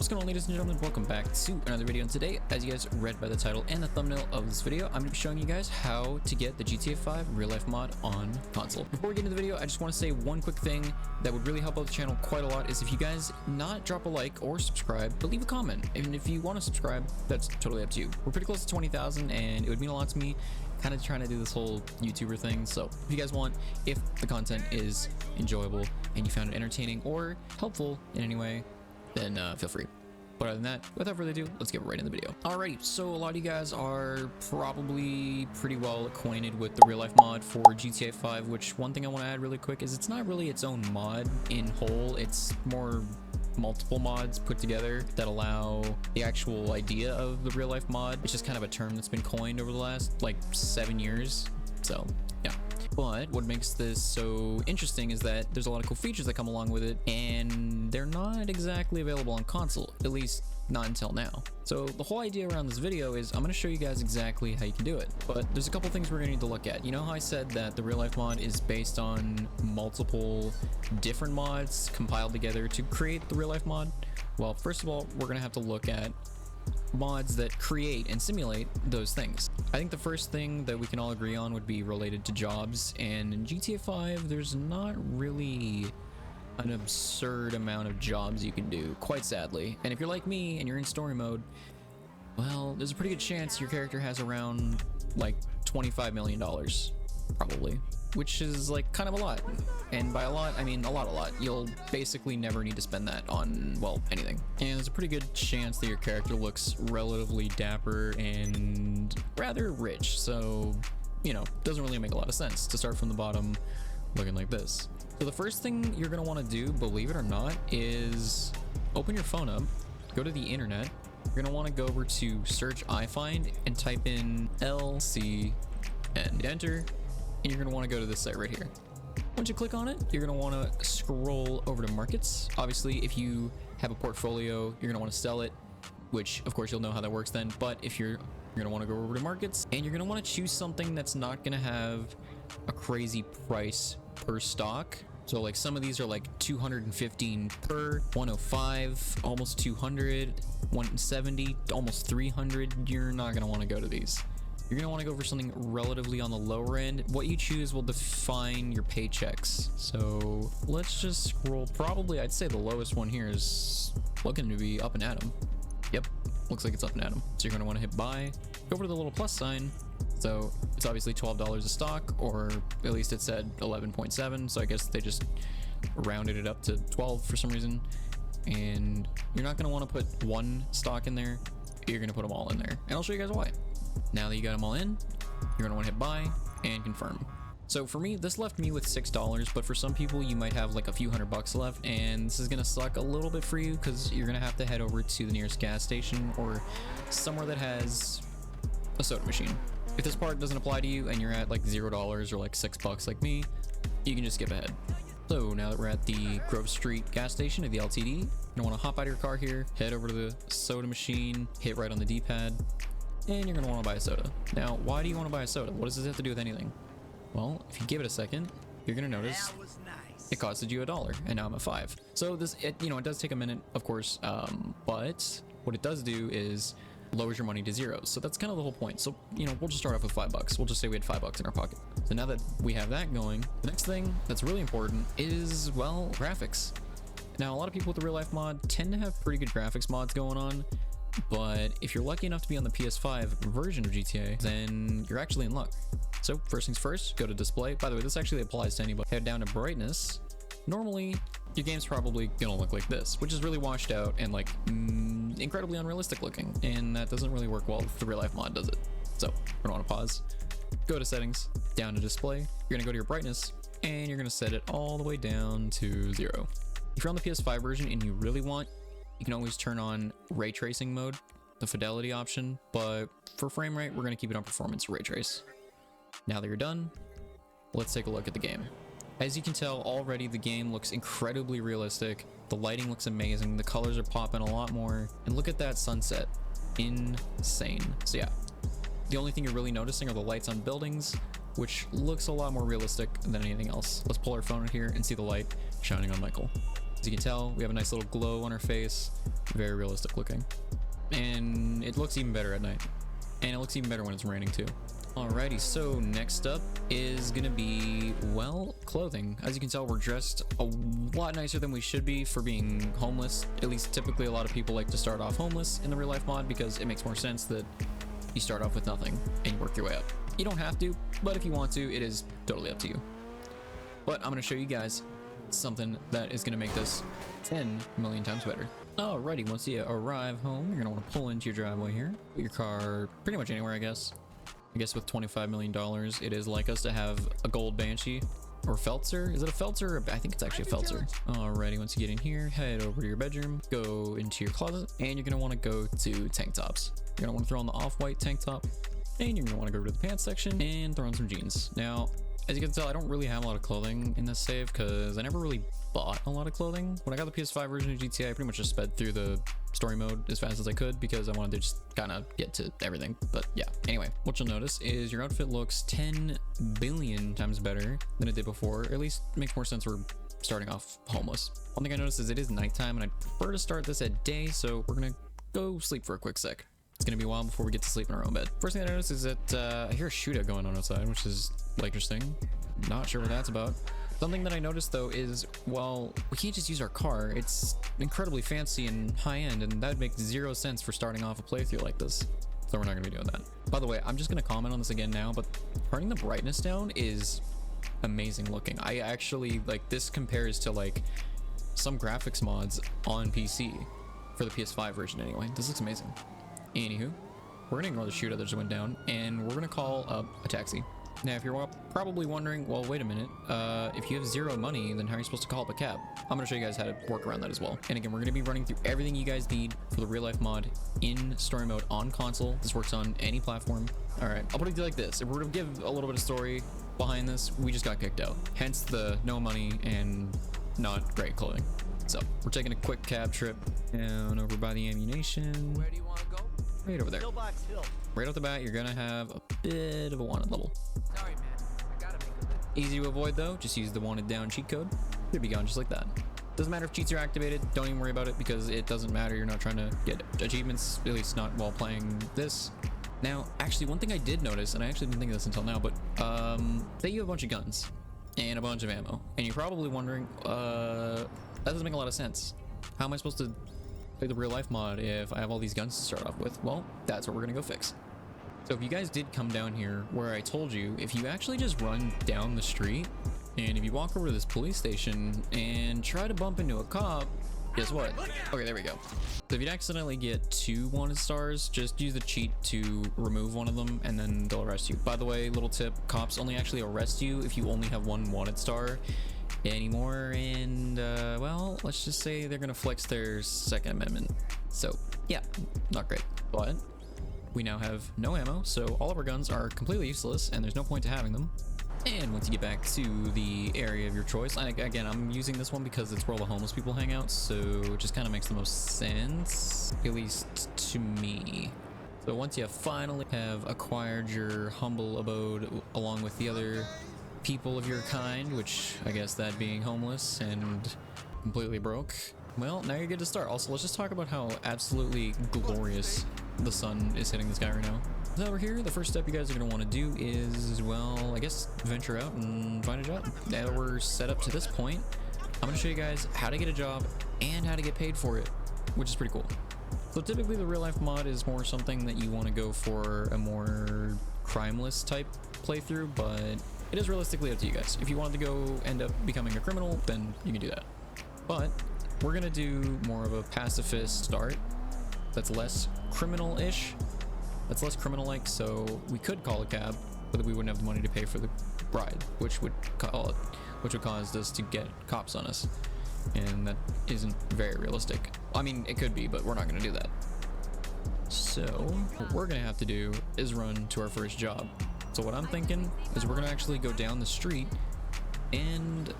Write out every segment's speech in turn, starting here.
What's going on, ladies and gentlemen? Welcome back to another video. And today, as you guys read by the title and the thumbnail of this video, I'm going to be showing you guys how to get the GTA 5 real life mod on console. Before we get into the video, I just want to say one quick thing that would really help out the channel quite a lot is if you guys not drop a like or subscribe, but leave a comment. And if you want to subscribe, that's totally up to you. We're pretty close to 20,000 and it would mean a lot to me, kind of trying to do this whole YouTuber thing. So if you guys want, if the content is enjoyable and you found it entertaining or helpful in any way, then feel free. But other than that, without further ado, let's get right into the video. Alrighty, so a lot of you guys are probably pretty well acquainted with the real life mod for GTA 5, which one thing I want to add really quick is it's not really its own mod in whole. It's more multiple mods put together that allow the actual idea of the real life mod. It's just kind of a term that's been coined over the last like 7 years. So yeah. But what makes this so interesting is that there's a lot of cool features that come along with it, and they're not exactly available on console, at least not until now. So the whole idea around this video is I'm going to show you guys exactly how you can do it. But there's a couple things we're going to need to look at. You know how I said that the real life mod is based on multiple different mods compiled together to create the real life mod? Well, first of all, we're going to have to look at mods that create and simulate those things. I think the first thing that we can all agree on would be related to jobs, and in GTA 5 there's not really an absurd amount of jobs you can do, quite sadly. And if you're like me and you're in story mode, well, there's a pretty good chance your character has around like $25 million probably, which is like kind of a lot. And by a lot, I mean a lot. You'll basically never need to spend that on, well, anything. And there's a pretty good chance that your character looks relatively dapper and rather rich. So, you know, doesn't really make a lot of sense to start from the bottom looking like this. So the first thing you're going to want to do, believe it or not, is open your phone up, go to the internet. You're going to want to go over to search iFind and type in LCN. Hit enter, and you're going to want to go to this site right here. Once you click on it, you're going to want to scroll over to markets. Obviously, if you have a portfolio, you're going to want to sell it, which of course you'll know how that works then. But if you're going to want to go over to markets, and you're going to want to choose something that's not going to have a crazy price per stock. So like some of these are like 215 per, 105, almost 200, 170, almost 300. You're not going to want to go to these. You're going to want to go for something relatively on the lower end. What you choose will define your paychecks. So let's just scroll. Probably, I'd say the lowest one here is looking to be up and at 'em. Yep, looks like it's up and at 'em. So you're going to want to hit buy. Go over to the little plus sign. So it's obviously $12 a stock, or at least it said 11.7. So I guess they just rounded it up to 12 for some reason. And you're not going to want to put one stock in there. You're going to put them all in there. And I'll show you guys why. Now that you got them all in, you're going to want to hit buy and confirm. So for me, this left me with $6, but for some people you might have like a few $100 left, and this is going to suck a little bit for you because you're going to have to head over to the nearest gas station or somewhere that has a soda machine. If this part doesn't apply to you and you're at like $0 or like $6 like me, you can just skip ahead. So now that we're at the Grove Street gas station at the LTD, you're gonna want to hop out of your car here, head over to the soda machine, hit right on the D-pad, and you're gonna want to buy a soda. Now, why do you want to buy a soda? What does this have to do with anything? Well, if you give it a second, you're gonna notice it costed you $1, and now I'm at 5. So this, it does take a minute, of course, but what it does do is lowers your money to 0. So that's kind of the whole point. So, we'll just start off with $5. We'll just say we had $5 in our pocket. So now that we have that going, the next thing that's really important is, well, graphics. Now, a lot of people with the real life mod tend to have pretty good graphics mods going on, but if you're lucky enough to be on the PS5 version of GTA, then you're actually in luck. So first things first, go to display. By the way, this actually applies to anybody. Head down to brightness. Normally, your game's probably gonna look like this, which is really washed out and like incredibly unrealistic looking, and that doesn't really work well if the real life mod does it. So we're gonna want to pause, go to settings, down to display. You're gonna go to your brightness, and you're gonna set it all the way down to 0. If you're on the PS5 version and you really want, you can always turn on ray tracing mode, the fidelity option, but for frame rate, we're gonna keep it on performance ray trace. Now that you're done, let's take a look at the game. As you can tell already, the game looks incredibly realistic. The lighting looks amazing. The colors are popping a lot more. And look at that sunset. Insane. So yeah, the only thing you're really noticing are the lights on buildings, which looks a lot more realistic than anything else. Let's pull our phone in here and see the light shining on Michael. As you can tell, we have a nice little glow on our face. Very realistic looking. And it looks even better at night. And it looks even better when it's raining too. Alrighty, so next up is gonna be, well, clothing. As you can tell, we're dressed a lot nicer than we should be for being homeless. At least typically a lot of people like to start off homeless in the real life mod because it makes more sense that you start off with nothing and you work your way up. You don't have to, but if you want to, it is totally up to you. But I'm gonna show you guys something that is gonna make this 10 million times better. Alrighty, once you arrive home, you're gonna want to pull into your driveway here. Put your car pretty much anywhere, I guess. I guess with $25 million, it is like us to have a gold Banshee or Feltzer. Is it a Feltzer? I think it's actually a Feltzer. Alrighty, once you get in here, head over to your bedroom, go into your closet, and you're gonna want to go to tank tops. You're gonna want to throw on the off-white tank top, and you're gonna want to go to the pants section and throw on some jeans. Now, as you can tell, I don't really have a lot of clothing in this save because I never really bought a lot of clothing. When I got the PS5 version of GTA, I pretty much just sped through the story mode as fast as I could because I wanted to just kind of get to everything. But yeah, anyway, what you'll notice is your outfit looks 10 billion times better than it did before, or at least makes more sense for starting off homeless. One thing I noticed is it is nighttime and I prefer to start this at day, so we're gonna go sleep for a quick sec. It's gonna be a while before we get to sleep in our own bed. First thing I noticed is that I hear a shootout going on outside, which is interesting. Not sure what that's about. Something that I noticed though is, well, we can't just use our car. It's incredibly fancy and high-end, and that would make zero sense for starting off a playthrough like this. So we're not gonna be doing that. By the way, I'm just gonna comment on this again now, but turning the brightness down is amazing looking. I actually, like, this compares to like some graphics mods on PC for the PS5 version anyway. This looks amazing. Anywho, we're gonna ignore the shootout that just went down, and we're gonna call up a taxi. Now, if you're probably wondering, well, wait a minute, if you have zero money, then how are you supposed to call up a cab? I'm gonna show you guys how to work around that as well. And again, we're gonna be running through everything you guys need for the real life mod in story mode on console. This works on any platform. All right, I'll put it like this. If we're gonna give a little bit of story behind this, we just got kicked out. Hence the no money and not great clothing. So we're taking a quick cab trip down over by the ammunition. Where do you want to go? Right over there. Pillbox Hill. Right off the bat, you're gonna have a bit of a wanted level. Sorry, man. I gotta make a living. Easy to avoid though, just use the wanted down cheat code. You'll be gone just like that. Doesn't matter if cheats are activated, don't even worry about it because it doesn't matter. You're not trying to get achievements, at least not while playing this. Now, actually, one thing I did notice, and I actually didn't think of this until now, but say you have a bunch of guns and a bunch of ammo, and you're probably wondering, that doesn't make a lot of sense. How am I supposed to play the real life mod if I have all these guns to start off with? Well, that's what we're gonna go fix. So if you guys did come down here where I told you, if you actually just run down the street and if you walk over to this police station and try to bump into a cop, guess what? Okay, there we go. So if you'd accidentally get 2 wanted stars, just use the cheat to remove one of them and then they'll arrest you. By the way, little tip, cops only actually arrest you if you only have 1 wanted star anymore, and well, let's just say they're gonna flex their Second Amendment. So yeah, not great. But we now have no ammo, so all of our guns are completely useless and there's no point to having them. And once you get back to the area of your choice, and again, I'm using this one because it's where all the homeless people hang out, so it just kind of makes the most sense, at least to me. So once you finally have acquired your humble abode along with the other people of your kind, which I guess that being homeless and completely broke, well, now you're good to start. Also, let's just talk about how absolutely glorious the sun is hitting this guy right now. So over here, the first step you guys are going to want to do is, well, I guess venture out and find a job. Now that we're set up to this point, I'm going to show you guys how to get a job and how to get paid for it, which is pretty cool. So typically the real life mod is more something that you want to go for a more crimeless type playthrough, but it is realistically up to you guys. If you wanted to go end up becoming a criminal, then you can do that. But we're going to do more of a pacifist start that's less criminal-ish. That's less criminal-like, so we could call a cab, but we wouldn't have the money to pay for the ride, which would cause us to get cops on us, and that isn't very realistic. I mean, it could be, but we're not going to do that. So what we're going to have to do is run to our first job. So what I'm thinking is we're going to actually go down the street and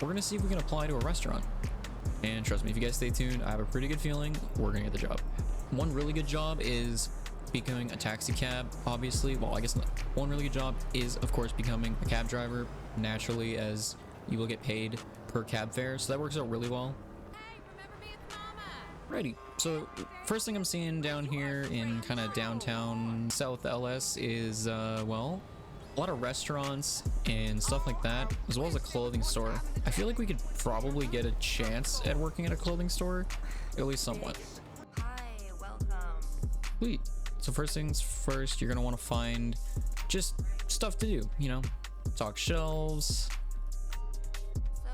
we're going to see if we can apply to a restaurant. And trust me, if you guys stay tuned, I have a pretty good feeling we're going to get the job. One really good job is becoming a taxi cab, obviously. Well, I guess not. One really good job is, of course, becoming a cab driver, naturally, as you will get paid per cab fare. So that works out really well. Righty, so first thing I'm seeing down here in kind of downtown South LS is, well, a lot of restaurants and stuff like that, as well as a clothing store. I feel like we could probably get a chance at working at a clothing store, at least somewhat. Hi, welcome. Sweet. So first things first, you're gonna want to find just stuff to do, you know, stock shelves. So,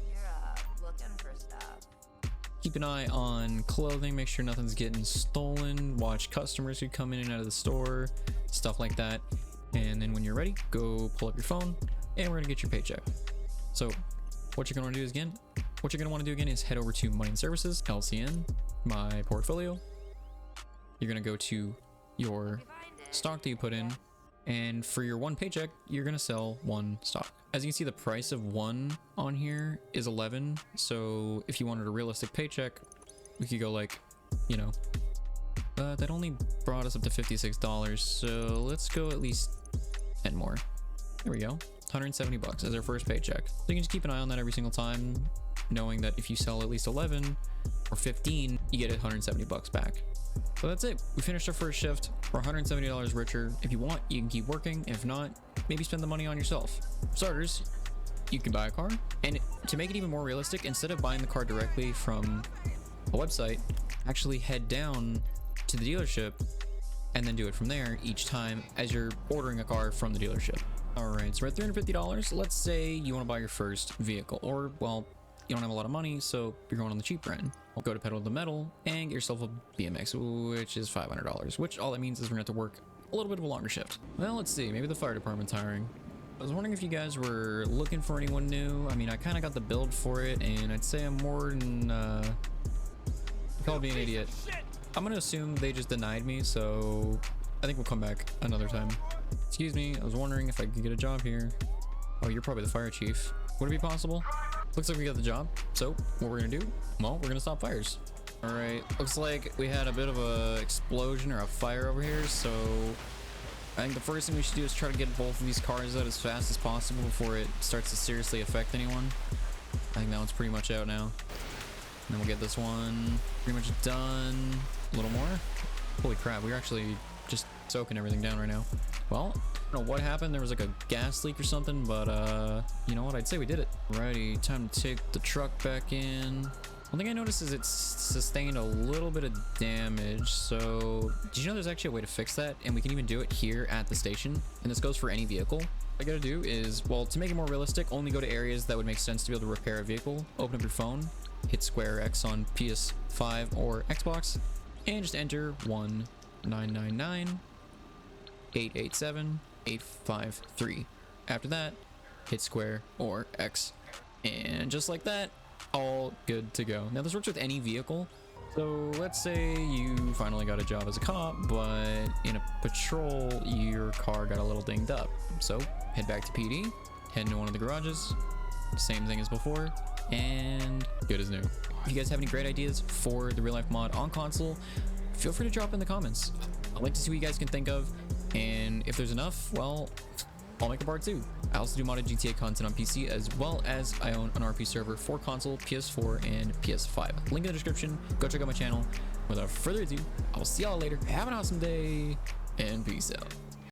you're looking for stuff. Keep an eye on clothing, make sure nothing's getting stolen, watch customers who come in and out of the store, stuff like that. And then when you're ready, go pull up your phone and we're gonna get your paycheck. So what you're gonna want to do again is head over to Money and Services, LCN, My Portfolio. You're gonna go to your stock that you put in, and for your one paycheck, you're gonna sell one stock. As you can see, the price of one on here is 11. So if you wanted a realistic paycheck, we could go like, you know, that only brought us up to $56. So let's go at least 10 more. There we go. 170 bucks as our first paycheck. So you can just keep an eye on that every single time, knowing that if you sell at least 11 or 15, you get 170 bucks back. So that's it. We finished our first shift. We're $170 richer. If you want, you can keep working. If not, maybe spend the money on yourself. For starters, you can buy a car. And to make it even more realistic, instead of buying the car directly from a website, actually head down to the dealership and then do it from there each time as you're ordering a car from the dealership. All right, so we're at $350. Let's say you want to buy your first vehicle, or, well, you don't have a lot of money, so you're going on the cheaper end. I'll go to Pedal to the Metal and get yourself a BMX, which is $500, which all that means is we're gonna have to work a little bit of a longer shift. Well, let's see, maybe the fire department's hiring. I was wondering if you guys were looking for anyone new. I mean, I kind of got the build for it, and I'd say I'm more than, call me an idiot. I'm gonna assume they just denied me, so I think we'll come back another time. Excuse me, I was wondering if I could get a job here. Oh, you're probably the fire chief. Would it be possible? Looks like we got the job. So what we're gonna do? Well, we're gonna stop fires. All right, looks like we had a bit of a explosion or a fire over here. So I think the first thing we should do is try to get both of these cars out as fast as possible before it starts to seriously affect anyone. I think that one's pretty much out now. And then we'll get this one pretty much done. A little more. Holy crap, we're actually just soaking everything down right now. Well, I don't know what happened. There was like a gas leak or something, but you know what? I'd say we did it. Alrighty, time to take the truck back in. One thing I noticed is it's sustained a little bit of damage. So did you know there's actually a way to fix that? And we can even do it here at the station. And this goes for any vehicle. What I gotta do is, well, to make it more realistic, only go to areas that would make sense to be able to repair a vehicle. Open up your phone, hit square X on PS5 or Xbox, and just enter 1999 887 853. After that, hit square or X, and just like that, all good to go. Now this works with any vehicle. So let's say you finally got a job as a cop, but in a patrol your car got a little dinged up. So head back to PD, head into one of the garages, same thing as before, and good as new. If you guys have any great ideas for the real life mod on console, feel free to drop in the comments. I'd like to see what you guys can think of, and if there's enough, well, I'll make a part 2. I also do modded GTA content on PC, as well as I own an RP server for console, PS4, and PS5. Link in the description. Go check out my channel. Without further ado, I will see y'all later. Have an awesome day, and peace out.